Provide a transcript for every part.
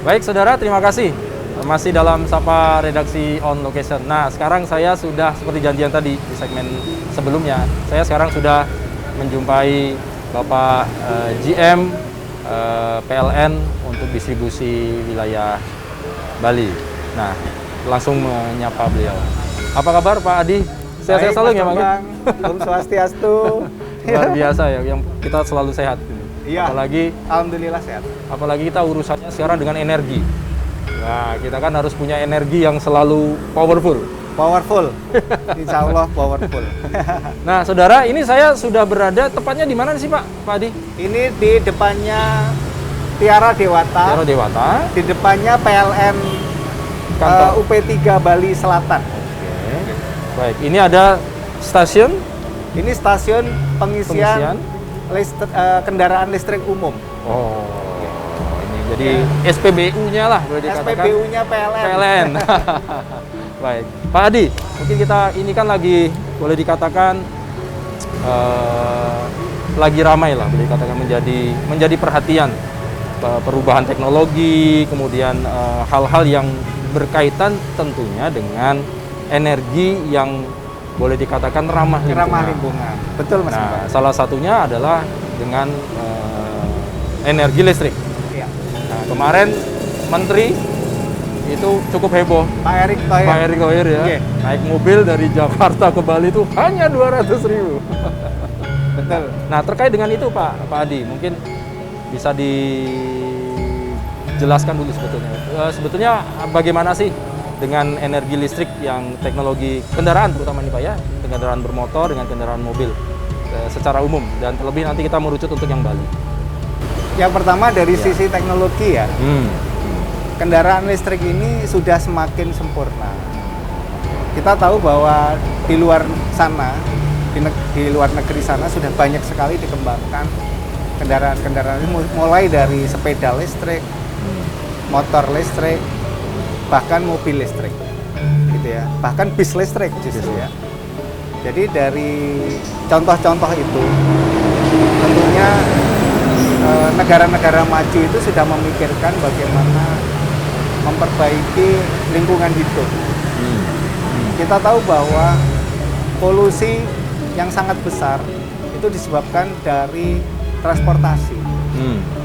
Baik, saudara, terima kasih. Masih dalam Sapa Redaksi On Location. Nah, sekarang saya sudah seperti janjian tadi di segmen sebelumnya. Saya sekarang sudah menjumpai Bapak GM PLN untuk distribusi wilayah Bali. Nah, langsung menyapa beliau. Apa kabar Pak Adi? Sehat-sehat selalu ya, Bang? Om Swastiastu. Luar biasa ya, yang kita selalu sehat. Iya. Apalagi Alhamdulillah sehat. Apalagi kita urusannya sekarang dengan energi. Nah, kita kan harus punya energi yang selalu powerful. Powerful. Insya Allah powerful. Nah, saudara, ini saya sudah berada tepatnya di mana sih, Pak Adi? Ini di depannya Tiara Dewata. Tiara Dewata. Di depannya PLN Kantor UP3 Bali Selatan. Oke. Baik, ini ada stasiun. Ini stasiun pengisian kendaraan listrik umum. Oh, ini jadi SPBU-nya lah boleh dikatakan. SPBU-nya PLN. PLN. Baik, Pak Adi, mungkin kita ini kan lagi boleh dikatakan lagi ramai lah, boleh dikatakan menjadi perhatian perubahan teknologi, kemudian hal-hal yang berkaitan tentunya dengan energi yang boleh dikatakan ramah lingkungan. Betul, Mas. Nah, salah satunya adalah dengan energi listrik. Iya. Nah, kemarin Menteri itu cukup heboh. Pak Erick Thohir. Pak Erick Thohir ya, Iya. naik mobil dari Jakarta ke Bali itu hanya 200.000. Betul. Nah, terkait dengan itu Pak Adi, mungkin bisa dijelaskan dulu sebetulnya. Sebetulnya bagaimana sih dengan energi listrik yang teknologi kendaraan terutama ini Pak ya, kendaraan bermotor dengan kendaraan mobil secara umum, dan terlebih nanti kita merucut untuk yang Bali. Yang pertama dari sisi teknologi ya, kendaraan listrik ini sudah semakin sempurna. Kita tahu bahwa di luar sana, di luar negeri sana sudah banyak sekali dikembangkan kendaraan-kendaraan ini, mulai dari sepeda listrik, motor listrik, bahkan mobil listrik, gitu ya, bahkan bis listrik justru ya. Jadi dari contoh-contoh itu, tentunya negara-negara maju itu sudah memikirkan bagaimana memperbaiki lingkungan hidup. Kita tahu bahwa polusi yang sangat besar itu disebabkan dari transportasi,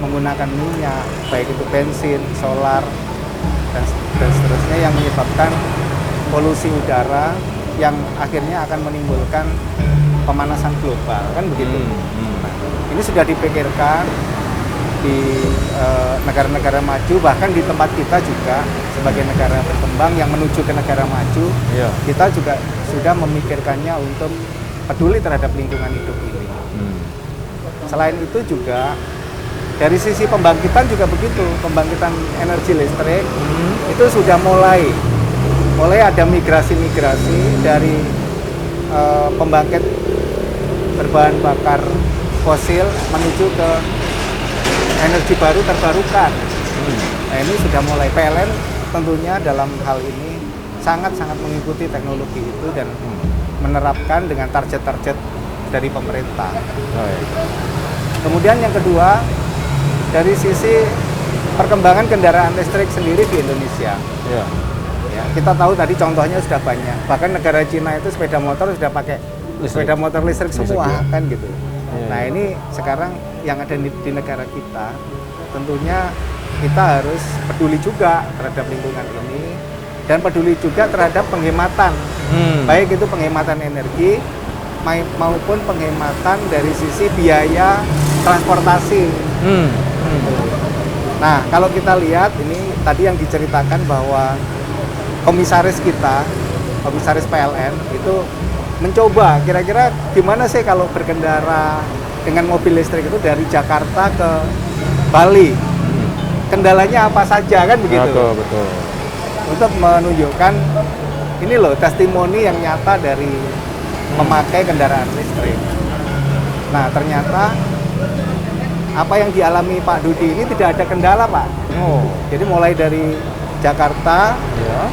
menggunakan minyak, baik itu bensin, solar, dan seterusnya, yang menyebabkan polusi udara yang akhirnya akan menimbulkan pemanasan global, kan begitu. Nah, ini sudah dipikirkan di negara-negara maju, bahkan di tempat kita juga sebagai negara berkembang yang menuju ke negara maju, kita juga sudah memikirkannya untuk peduli terhadap lingkungan hidup ini. Selain itu juga dari sisi pembangkitan juga begitu, pembangkitan energi listrik itu sudah mulai ada migrasi-migrasi dari pembangkit berbahan bakar fosil menuju ke energi baru terbarukan. Nah, ini sudah mulai. PLN tentunya dalam hal ini sangat-sangat mengikuti teknologi itu dan menerapkan dengan target-target dari pemerintah. Kemudian yang kedua, dari sisi perkembangan kendaraan listrik sendiri di Indonesia. Ya, kita tahu tadi contohnya sudah banyak. Bahkan negara Cina itu sepeda motor sudah pakai sepeda motor listrik semua, kan gitu. Nah, ini sekarang yang ada di negara kita, tentunya kita harus peduli juga terhadap lingkungan ini dan peduli juga terhadap penghematan, baik itu penghematan energi maupun penghematan dari sisi biaya transportasi. Nah, kalau kita lihat ini tadi yang diceritakan bahwa komisaris kita, komisaris PLN itu mencoba kira-kira gimana sih kalau berkendara dengan mobil listrik itu dari Jakarta ke Bali. Kendalanya apa saja, kan begitu. Betul. Untuk menunjukkan ini loh testimoni yang nyata dari memakai kendaraan listrik. Nah, ternyata apa yang dialami Pak Dudi ini tidak ada kendala, Pak. Jadi mulai dari Jakarta,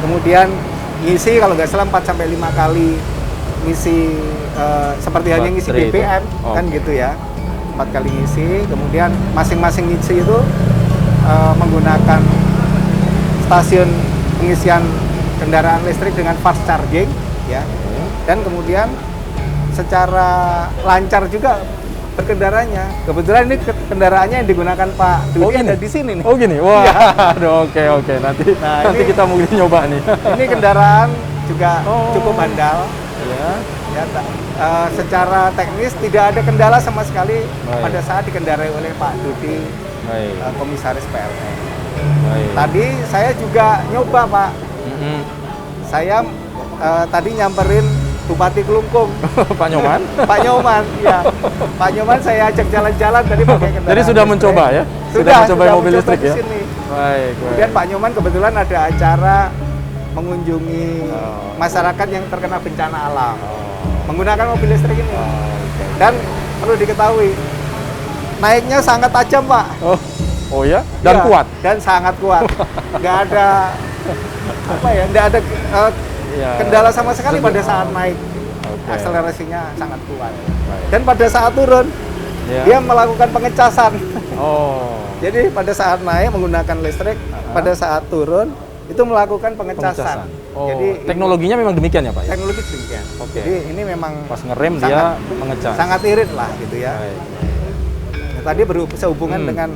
kemudian ngisi kalau nggak salah 4-5 kali ngisi seperti hanya ngisi BBM, kan gitu ya. 4 kali ngisi, kemudian masing-masing ngisi itu menggunakan stasiun pengisian kendaraan listrik dengan fast charging, ya. Dan kemudian secara lancar juga berkendaranya. Kebetulan ini kendaraannya yang digunakan Pak Dudi ada di sini nih. Oh gini, wah, aduh, oke. Nanti kita mungkin nyoba nih. Ini kendaraan juga cukup handal. Ya. Ya, secara teknis tidak ada kendala sama sekali pada saat dikendarai oleh Pak Dudi, komisaris PLN. Tadi saya juga nyoba, Pak. Saya tadi nyamperin Bupati Kelungkung. Pak Nyoman? Pak Nyoman, ya. Pak Nyoman saya ajak jalan-jalan tadi pakai kendaraan. Jadi sudah listrik. mencoba ya? Sudah mencoba mobil listrik ya? Sini. Baik. Kemudian Pak Nyoman kebetulan ada acara mengunjungi masyarakat yang terkena bencana alam. Menggunakan mobil listrik ini. Dan perlu diketahui, naiknya sangat tajam, Pak. Oh ya? Dan ya, kuat? Dan sangat kuat. Nggak ada, nggak ada kendala sama sekali pada saat naik. Akselerasinya sangat kuat. Dan pada saat turun, dia melakukan pengecasan. Jadi pada saat naik menggunakan listrik, pada saat turun, itu melakukan pengecasan. Jadi teknologinya memang demikian ya Pak? Teknologi demikian. Jadi ini memang pas ngerem dia mengecas. Sangat irit lah gitu ya. Tadi sehubungan dengan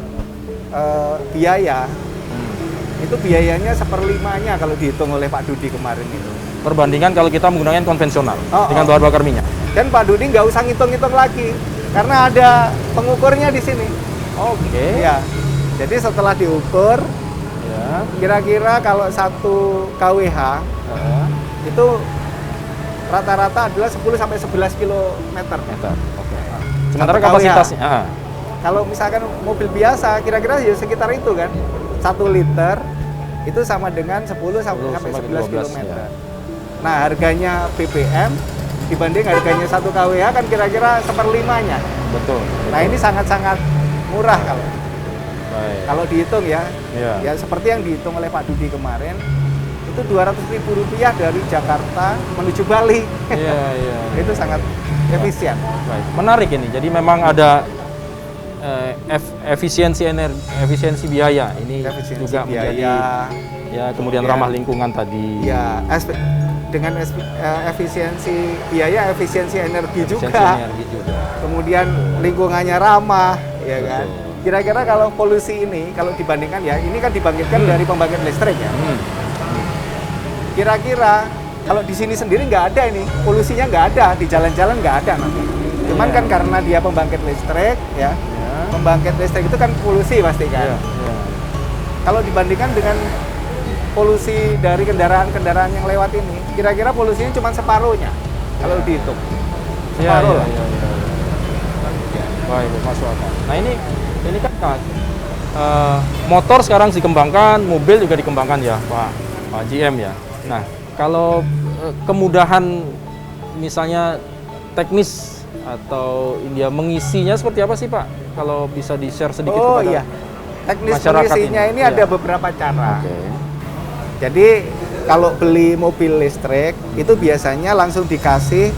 biaya. Itu biayanya 1/5-nya kalau dihitung oleh Pak Dudi kemarin itu. Perbandingan kalau kita menggunakan konvensional dengan bahan bakar minyak. Dan Pak Dudi nggak usah ngitung-ngitung lagi karena ada pengukurnya di sini. Ya. Jadi setelah diukur, kira-kira kalau 1 kWh itu rata-rata adalah 10 sampai 11 km. Sementara kapasitasnya kalau misalkan mobil biasa kira-kira ya sekitar itu kan. 1 liter itu sama dengan 10 sampai 11 km. Nah, harganya BBM dibanding harganya 1 kWh kan kira-kira 1/5-nya. Betul. Nah, ini sangat-sangat murah kalau dihitung ya. Ya seperti yang dihitung oleh Pak Dudi kemarin, itu Rp200.000 dari Jakarta menuju Bali. Itu sangat efisien. Menarik ini. Jadi memang ada efisiensi energi, efisiensi biaya ini juga menjadi kemudian ramah lingkungan tadi. Ya, dengan efisiensi biaya, efisiensi energi juga. Kemudian lingkungannya ramah, ya kan. Kira-kira kalau polusi ini, kalau dibandingkan ya, ini kan dibangkitkan dari pembangkit listrik ya. Kira-kira kalau di sini sendiri nggak ada ini, polusinya nggak ada, di jalan-jalan nggak ada nanti. Cuman kan karena dia pembangkit listrik ya. Pembangkit listrik itu kan polusi pasti kan. Kalau dibandingkan dengan polusi dari kendaraan-kendaraan yang lewat ini, kira-kira polusinya cuma separuhnya kalau dihitung. Separuh. Baik, masuk akal. Nah ini kan motor sekarang dikembangkan, mobil juga dikembangkan ya Pak GM ya. Nah kalau kemudahan misalnya teknis atau dia mengisinya seperti apa sih Pak? Kalau bisa di-share sedikit kepada teknis masyarakat mengisinya ini ada beberapa cara. Okay. Jadi kalau beli mobil listrik itu biasanya langsung dikasih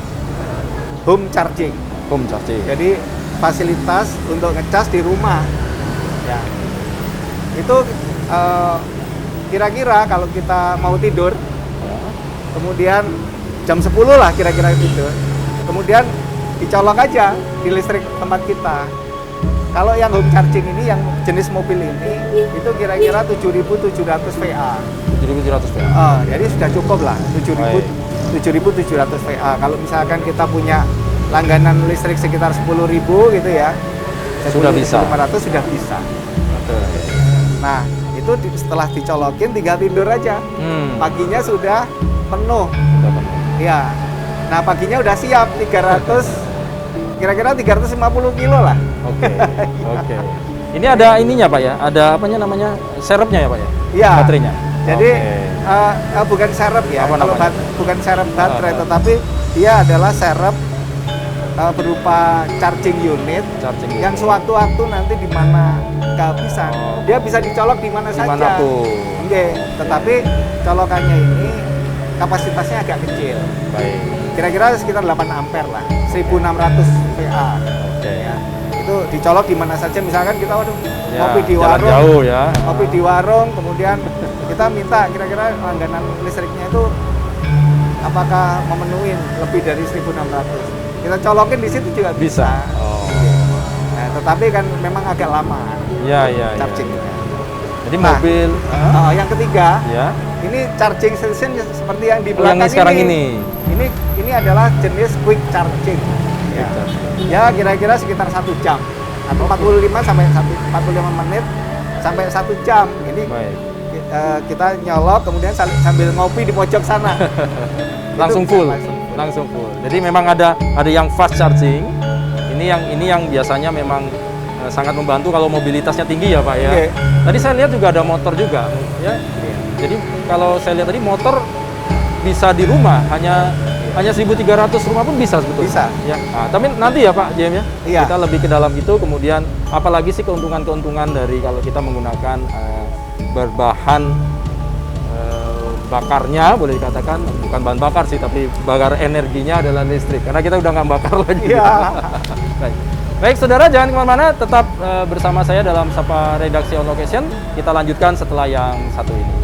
home charging. Home charging. Jadi fasilitas untuk ngecas di rumah. Ya. Itu kira-kira kalau kita mau tidur, kemudian jam 10 lah kira-kira itu. Kemudian dicolok aja di listrik tempat kita. Kalau yang home charging ini, yang jenis mobil ini, itu kira-kira 7.700 VA. 7.700 VA. Jadi sudah cukup lah, 7.700 VA. Kalau misalkan kita punya langganan listrik sekitar 10.000 gitu ya, sudah bisa. 500 sudah bisa. Betul. Nah, itu setelah dicolokin tinggal tidur aja. Paginya sudah penuh. Ya. Nah, paginya udah siap 300. Kira-kira 350 kilo lah. Oke. Ini ada ininya Pak ya? Ada apanya namanya? Serepnya ya Pak ya? Iya. Baterainya. Jadi bukan serep ya. Bukan serep baterai, tetapi dia adalah serep berupa charging unit yang sewaktu-waktu nanti di mana kehabisan, dia bisa dicolok di mana saja. Dimanapun. Tetapi colokannya ini kapasitasnya agak kecil. Baik. Kira-kira sekitar 8 ampere lah, 1600 VA. Ya. itu dicolok di mana saja. Misalkan kita waduh Ya, ngopi di jalan warung, jauh ya. ngopi di warung, kemudian kita minta kira-kira langganan listriknya itu apakah memenuhi lebih dari 1.600. Kita colokin di situ juga bisa. Oh. Nah, tetapi kan memang agak lama Ya, ya, ya. chargingnya. Jadi Nah, mobil yang ketiga, ya. ini charging station seperti yang di Oh, yang belakang sekarang ini. Ini adalah jenis quick charging. Ya, ya kira-kira sekitar 1 jam atau 45 sampai 45 menit sampai 1 jam. Ini Baik. kita nyolok kemudian sambil ngopi di pojok sana. Langsung Itu full. bisa Langsung full. Jadi memang ada yang fast charging. Ini yang biasanya memang sangat membantu kalau mobilitasnya tinggi ya Pak ya. Oke. Tadi saya lihat juga ada motor juga ya. Iya. Jadi kalau saya lihat tadi motor bisa di rumah hanya 1.300 rumah pun bisa sebetulnya. Bisa. Ya. Nah, tapi nanti ya Pak JM ya. Iya. Kita lebih ke dalam itu kemudian apalagi sih keuntungan-keuntungan dari kalau kita menggunakan berbahan bakarnya boleh dikatakan bukan bahan bakar sih tapi bakar energinya adalah listrik karena kita udah nggak bakar lagi. Iya. Baik, saudara jangan kemana-mana, tetap bersama saya dalam Sapa Redaksi On Location. Kita lanjutkan setelah yang satu ini.